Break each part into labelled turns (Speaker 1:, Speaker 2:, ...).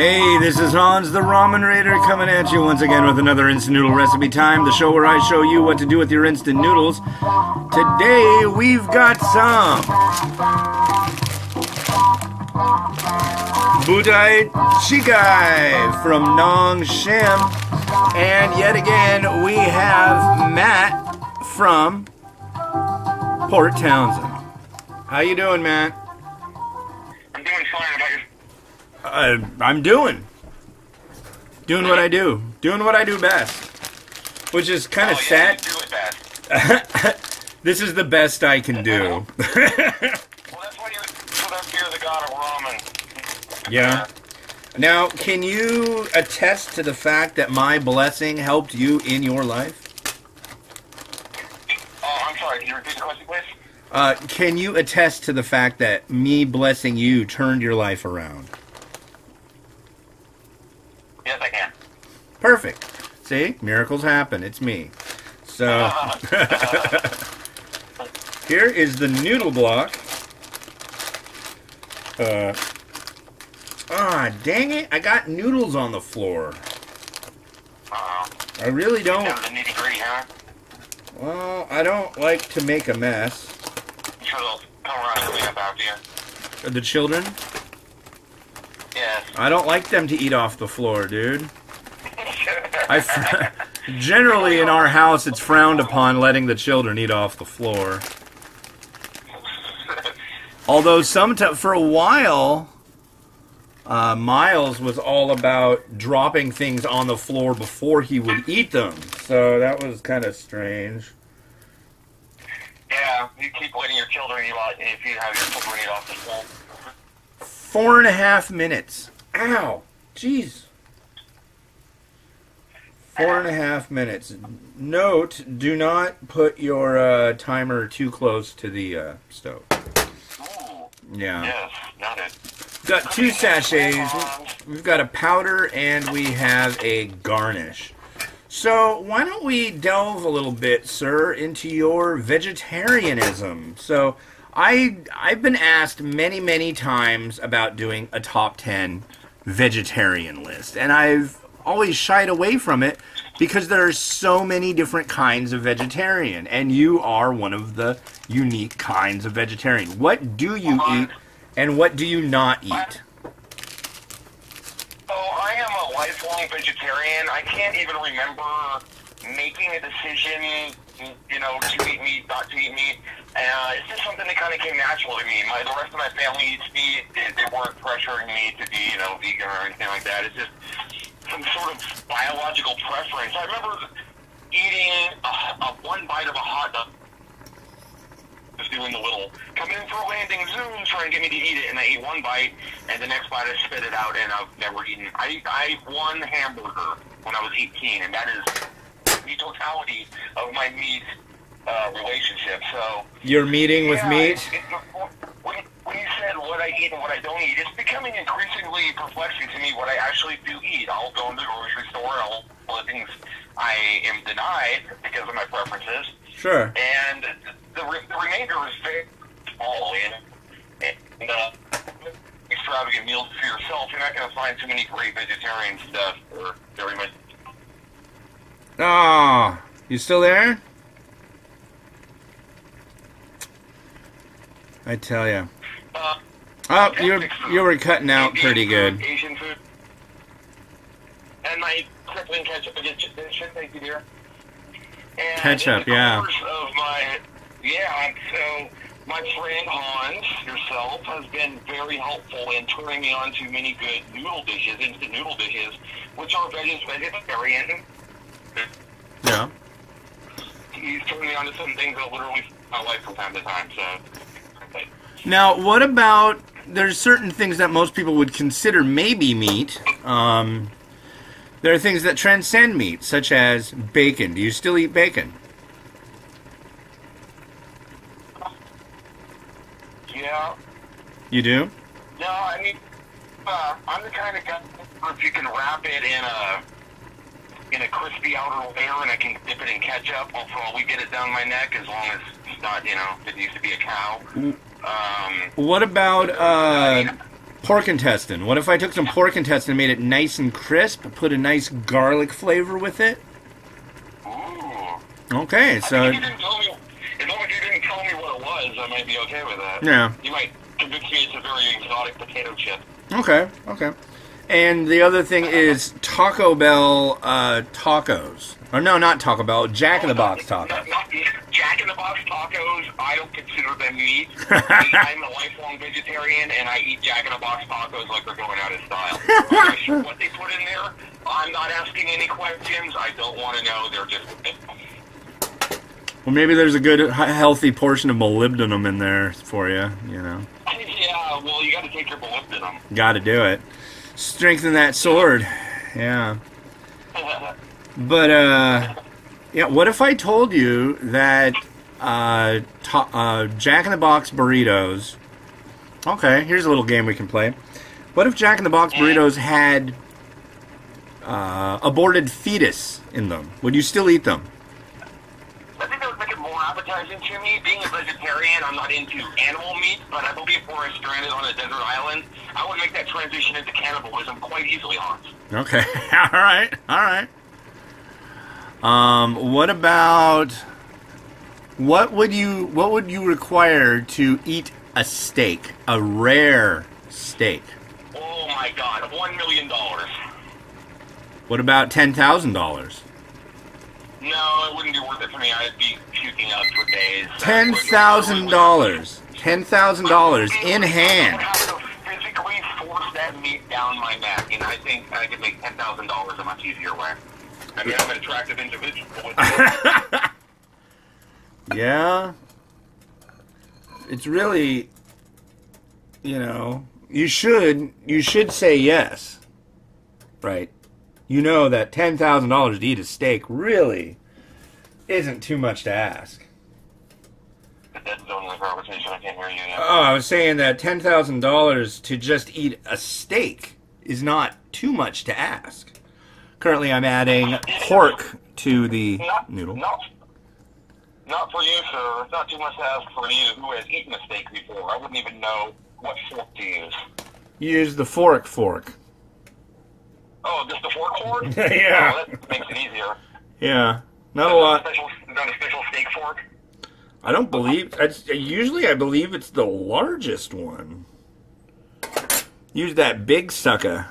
Speaker 1: Hey, this is Hans the Ramen Raider coming at you once again with another instant noodle recipe time, the show where I show you what to do with your instant noodles. Today we've got some Budae Jjigae from Nongshim, and yet again we have Matt from Port Townsend. How you doing, Matt?
Speaker 2: I'm doing fine. About your...
Speaker 1: I'm doing what I do. Doing what I do best. Which is kind of sad.
Speaker 2: You do it best.
Speaker 1: This is the best I can do.
Speaker 2: Well, that's why you're the god of ramen.
Speaker 1: Yeah. Now, can you attest to the fact that my blessing helped you in your life?
Speaker 2: Oh, I'm sorry. Can you repeat the question, please?
Speaker 1: Can you attest to the fact that me blessing you turned your life around?
Speaker 2: Yes, I can.
Speaker 1: Perfect. See? Miracles happen. It's me. So, here is the noodle block. Dang it. I got noodles on the floor. I really don't.
Speaker 2: Down to the nitty-gritty, huh?
Speaker 1: Well, I don't like to make a mess.
Speaker 2: I'm sure they'll come around and clean up after you.
Speaker 1: The children?
Speaker 2: Yes.
Speaker 1: I don't like them to eat off the floor, dude. Generally, in our house, it's frowned upon letting the children eat off the floor. Although, for a while, Miles was all about dropping things on the floor before he would eat them. So that was kind of strange.
Speaker 2: Yeah, you keep letting your children eat off, if you have your children eat off the floor.
Speaker 1: 4.5 minutes. Ow. Jeez. 4.5 minutes. Note, do not put your timer too close to the stove.
Speaker 2: Ooh.
Speaker 1: Yeah.
Speaker 2: Yes, not it.
Speaker 1: We've got 2 sachets. We've got a powder and we have a garnish. So why don't we delve a little bit, sir, into your vegetarianism? So I've been asked many, many times about doing a top 10 vegetarian list, and I've always shied away from it because there are so many different kinds of vegetarian, and you are one of the unique kinds of vegetarian. What do you eat, and what do you not eat?
Speaker 2: I am a lifelong vegetarian. I can't even remember making a decision, to eat meat, not to eat meat. It's just something that kind of came natural to me. The rest of my family eats meat. They weren't pressuring me to be, vegan or anything like that. It's just some sort of biological preference. I remember eating one bite of a hot dog. Just doing the little come in for a landing, zoom, trying to get me to eat it, and I ate one bite, and the next bite I spit it out, and I've never eaten. I ate one hamburger when I was 18, and that is the totality of my meat relationship. So
Speaker 1: you're meeting with meat?
Speaker 2: When you said what I eat and what I don't eat, it's becoming increasingly perplexing to me what I actually do eat. I'll go into the grocery store, all the things I am denied because of my preferences.
Speaker 1: Sure.
Speaker 2: And the remainder is very small, and extravagant meals for yourself. You're not going to find too many great vegetarian stuff or very much.
Speaker 1: Ah, you still there? I tell you. You were cutting out pretty good.
Speaker 2: Asian food. And my crippling ketchup, thank you, dear. And
Speaker 1: Ketchup, yeah.
Speaker 2: So my friend Hans, yourself, has been very helpful in turning me on to many good noodle dishes, instant noodle dishes, which are vegetarian.
Speaker 1: Yeah.
Speaker 2: He's turned me on to some things that literally my life from time to time, so...
Speaker 1: Now, what about... There's certain things that most people would consider maybe meat. There are things that transcend meat, such as bacon. Do you still eat bacon?
Speaker 2: Yeah.
Speaker 1: You do?
Speaker 2: No, I mean, I'm the kind of guy, if you can wrap it in a crispy outer layer and I can dip it in ketchup, I'll probably get it down my neck as long as it's not, it used to be a cow.
Speaker 1: What about, Pork intestine. What if I took some pork intestine and made it nice and crisp, put a nice garlic flavor with it?
Speaker 2: Ooh.
Speaker 1: Okay, so...
Speaker 2: As long as you didn't tell me what it was, I might be okay with that.
Speaker 1: Yeah.
Speaker 2: You might convince me it's a very exotic potato chip.
Speaker 1: Okay, okay. And the other thing is Taco Bell tacos. Or no, not Taco Bell, Jack in the Box tacos.
Speaker 2: Not Jack in the Box tacos, I don't consider them meat. I'm a lifelong vegetarian, and I eat Jack in the Box tacos like they're going out of style. I'm not sure what they put in there. I'm not asking any questions. I don't want to know. They're just...
Speaker 1: Well, maybe there's a good, healthy portion of molybdenum in there for you, you know.
Speaker 2: Yeah, well, you got to take your molybdenum.
Speaker 1: Got to do it. Strengthen that sword. Yeah. But, yeah, what if I told you that Jack in the Box burritos... Okay, here's a little game we can play. What if Jack in the Box burritos had aborted fetus in them? Would you still eat them?
Speaker 2: I think that would make it more appetizing to me. Being a vegetarian, I'm not into animal meat, but I believe were I stranded on a desert island, I would make that transition into cannibalism quite easily, Hans.
Speaker 1: Okay, all right, all right. What about... What would you require to eat a steak? A rare steak?
Speaker 2: Oh my God, $1 million.
Speaker 1: What about $10,000?
Speaker 2: No, it wouldn't be worth it for me. I'd be puking up for days.
Speaker 1: $10,000. $10,000 in hand.
Speaker 2: I would have to physically force that meat down my neck, and I think I could make $10,000 a much easier way. I mean, I'm an attractive individual.
Speaker 1: Yeah. It's really, you know, you should say yes. Right. You know that $10,000 to eat a steak really isn't too much to ask.
Speaker 2: That's the only conversation. I can't hear you yet.
Speaker 1: Oh, I was saying that $10,000 to just eat a steak is not too much to ask. Currently, I'm adding pork to the noodle.
Speaker 2: Not for you, sir. It's not too much to ask for you, who has eaten a steak before. I wouldn't even know what fork to use.
Speaker 1: Use the fork.
Speaker 2: Oh, just the fork?
Speaker 1: Yeah.
Speaker 2: Oh, that makes it easier.
Speaker 1: Yeah. Not a lot.
Speaker 2: Not a special steak fork?
Speaker 1: I don't believe... Usually I believe it's the largest one. Use that big sucker.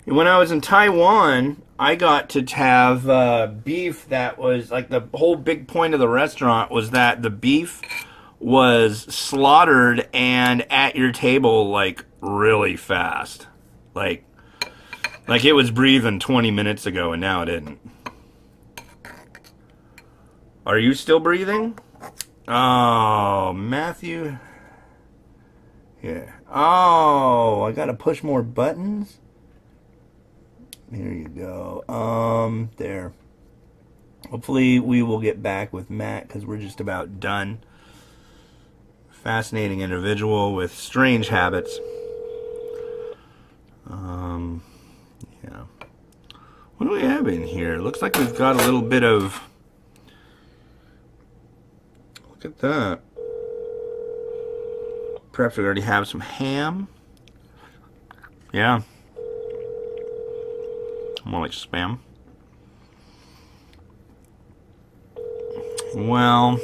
Speaker 1: When I was in Taiwan, I got to have beef that was... Like, the whole big point of the restaurant was that the beef was slaughtered and at your table, like, really fast. Like it was breathing 20 minutes ago, and now it didn't. Are you still breathing? Oh, Matthew. Yeah. Oh, I gotta push more buttons? There you go. There. Hopefully we will get back with Matt, because we're just about done. Fascinating individual with strange habits. Yeah. What do we have in here? Looks like we've got a little bit of... Look at that. Perhaps we already have some ham. Yeah. More like spam. Well,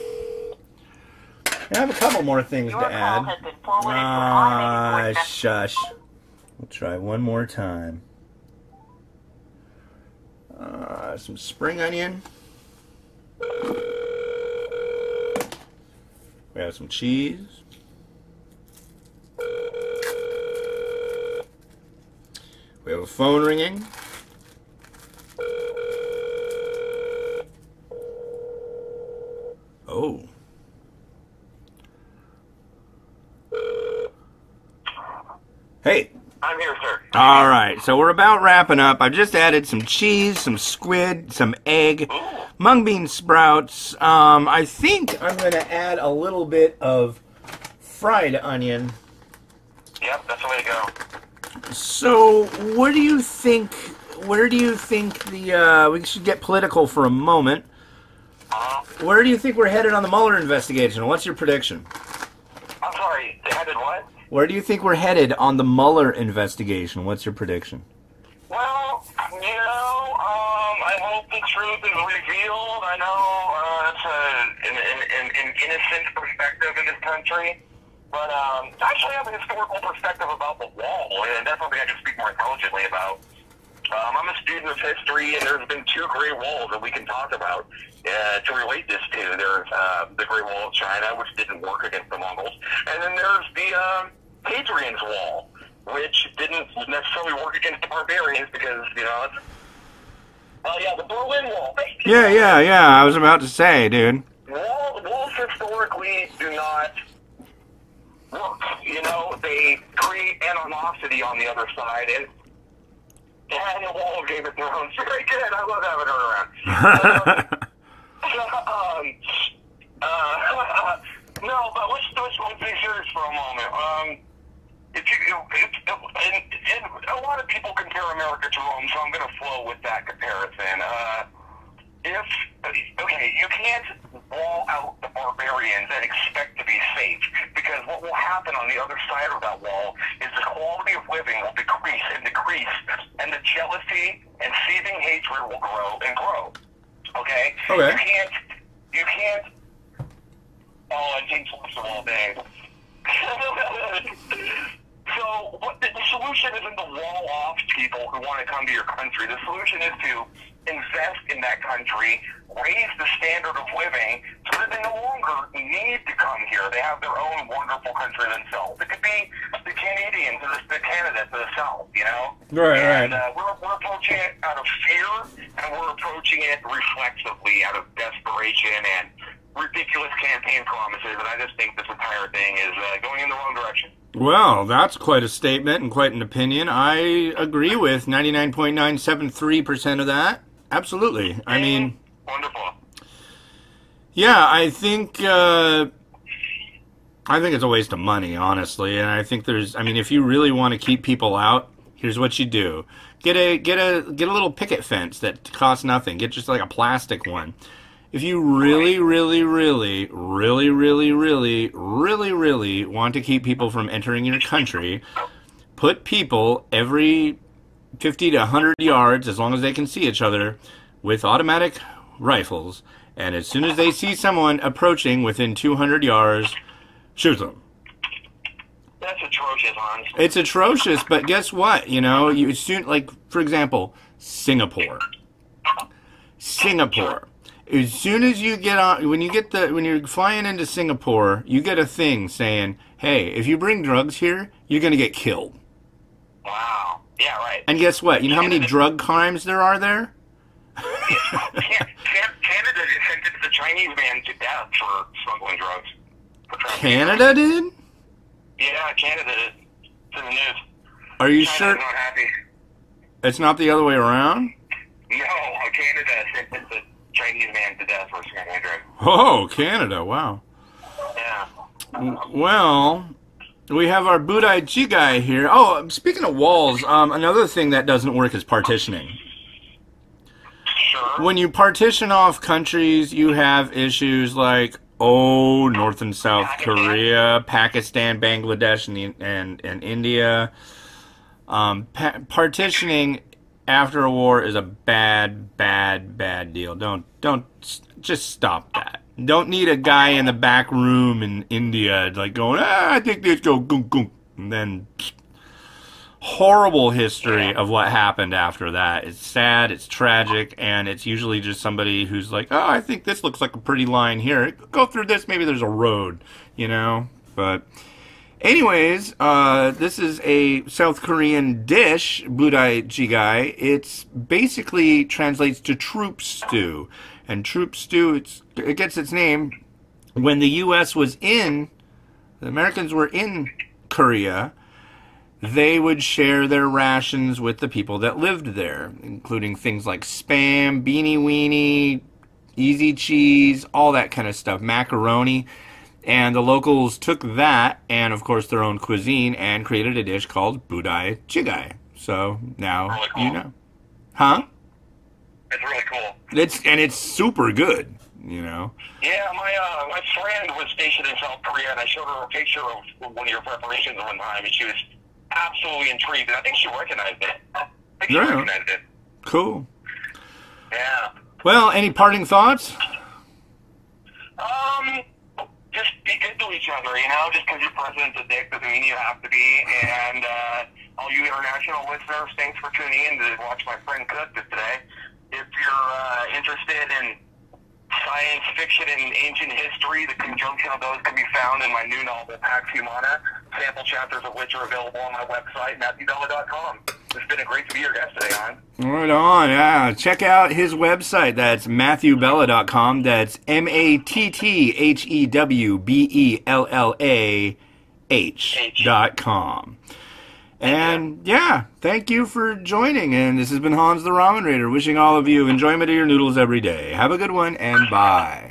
Speaker 1: I have a couple more things to add. Shush. We'll try one more time. Some spring onion. We have some cheese. We have a phone ringing. Oh. Hey.
Speaker 2: I'm here, sir.
Speaker 1: All right, so we're about wrapping up. I just added some cheese, some squid, some egg, mung bean sprouts. I think I'm going to add a little bit of fried onion.
Speaker 2: Yep, that's the way to go.
Speaker 1: So, what do you think? Where do you think the? We should get political for a moment. Where do you think we're headed on the Mueller investigation? What's your prediction?
Speaker 2: I'm sorry, they headed what?
Speaker 1: Where do you think we're headed on the Mueller investigation? What's your prediction?
Speaker 2: Well, I hope the truth is revealed. I know it's an innocent perspective in this country, but actually I have a historical perspective about the wall, and that's something I can speak more intelligently about. I'm a student of history, and there's been two Great Walls that we can talk about to relate this to. There's the Great Wall of China, which didn't work against the Mongols, and then there's the Hadrian's Wall, which didn't necessarily work against the barbarians because, it's... the Berlin Wall.
Speaker 1: Yeah. I was about to say, dude.
Speaker 2: Walls historically do not work. They create animosity on the other side, and the Wall of Game of Thrones. Very good. I love having her around. No, but let's be serious for a moment. A lot of people compare America to Rome, so I'm going to flow with that comparison. You can't wall out the barbarians and expect to be safe, because what will happen on the other side of that wall is the quality of living will decrease, and the jealousy and seething hatred will grow and grow. Okay? You can't. Oh, I think all day. So the solution isn't to wall off people who want to come to your country. The solution is to invest in that country, raise the standard of living so that they no longer need to come here. They have their own wonderful country themselves. It could be the Canadians or the Canada to the south,
Speaker 1: Right.
Speaker 2: And we're approaching it out of fear, and we're approaching it reflexively out of desperation and ridiculous campaign promises, and I just think this entire thing is going in the wrong direction.
Speaker 1: Well, that's quite a statement and quite an opinion. I agree with 99.973% of that. Absolutely. I mean...
Speaker 2: Wonderful.
Speaker 1: Yeah, I think it's a waste of money, honestly, and I think if you really want to keep people out, here's what you do. Get a little picket fence that costs nothing. Get just like a plastic one. If you really want to keep people from entering your country, put people every 50 to 100 yards, as long as they can see each other, with automatic rifles. And as soon as they see someone approaching within 200 yards, shoot them.
Speaker 2: That's atrocious, honestly.
Speaker 1: It's atrocious, but guess what? You soon, like, for example, Singapore. As soon as you get on, when you're flying into Singapore, you get a thing saying, hey, if you bring drugs here, you're going to get killed.
Speaker 2: Wow. Yeah, right.
Speaker 1: And guess what? You know how many drug crimes there are there?
Speaker 2: Canada sentenced the Chinese man to death for smuggling drugs.
Speaker 1: Canada did?
Speaker 2: Yeah, Canada did. It's in the news.
Speaker 1: Are you
Speaker 2: China's
Speaker 1: sure?
Speaker 2: Not happy.
Speaker 1: It's not the other way around?
Speaker 2: No, Canada sentenced the Chinese man to death for smuggling drugs.
Speaker 1: Oh, Canada, wow.
Speaker 2: Yeah.
Speaker 1: Well, we have our Budae Jjigae here. Oh, speaking of walls, another thing that doesn't work is partitioning.
Speaker 2: Sure.
Speaker 1: When you partition off countries, you have issues like, North and South Korea, Pakistan, Bangladesh, and India. Partitioning after a war is a bad deal. Don't just stop that. Don't need a guy in the back room in India like going, I think this go goom goom, and then horrible history of what happened after that. It's sad, it's tragic, and it's usually just somebody who's like, I think this looks like a pretty line here. Go through this, maybe there's a road, But anyways, this is a South Korean dish, Budae Jjigae. It's basically translates to troop stew. And troop stew, it gets its name when the Americans were in Korea. They would share their rations with the people that lived there, including things like Spam, Beanie Weenie, Easy Cheese, all that kind of stuff, macaroni. And the locals took that and, of course, their own cuisine and created a dish called Budae Jjigae. So now
Speaker 2: really cool.
Speaker 1: you know. Huh?
Speaker 2: It's really cool.
Speaker 1: It's super good. you know.
Speaker 2: Yeah, my friend was stationed in South Korea, and I showed her a picture of one of your preparations one time, and she was absolutely intrigued. And I think she recognized it.
Speaker 1: Cool.
Speaker 2: Yeah.
Speaker 1: Well, any parting thoughts?
Speaker 2: Just be good to each other, you know? Just because your president's a dick doesn't mean you have to be. And all you international listeners, thanks for tuning in to watch my friend cook this today. If you're interested in science fiction and ancient history, the conjunction of those can be found in my new novel, Pax Humana, sample chapters of which are available on my website, MatthewBellah.com. It's been a great to be your guest today, hon.
Speaker 1: Right on, yeah. Check out his website. That's MatthewBellah.com. That's MatthewBellah.com. And, yeah, thank you for joining. And this has been Hans the Ramen Raider, wishing all of you enjoyment of your noodles every day. Have a good one, and bye.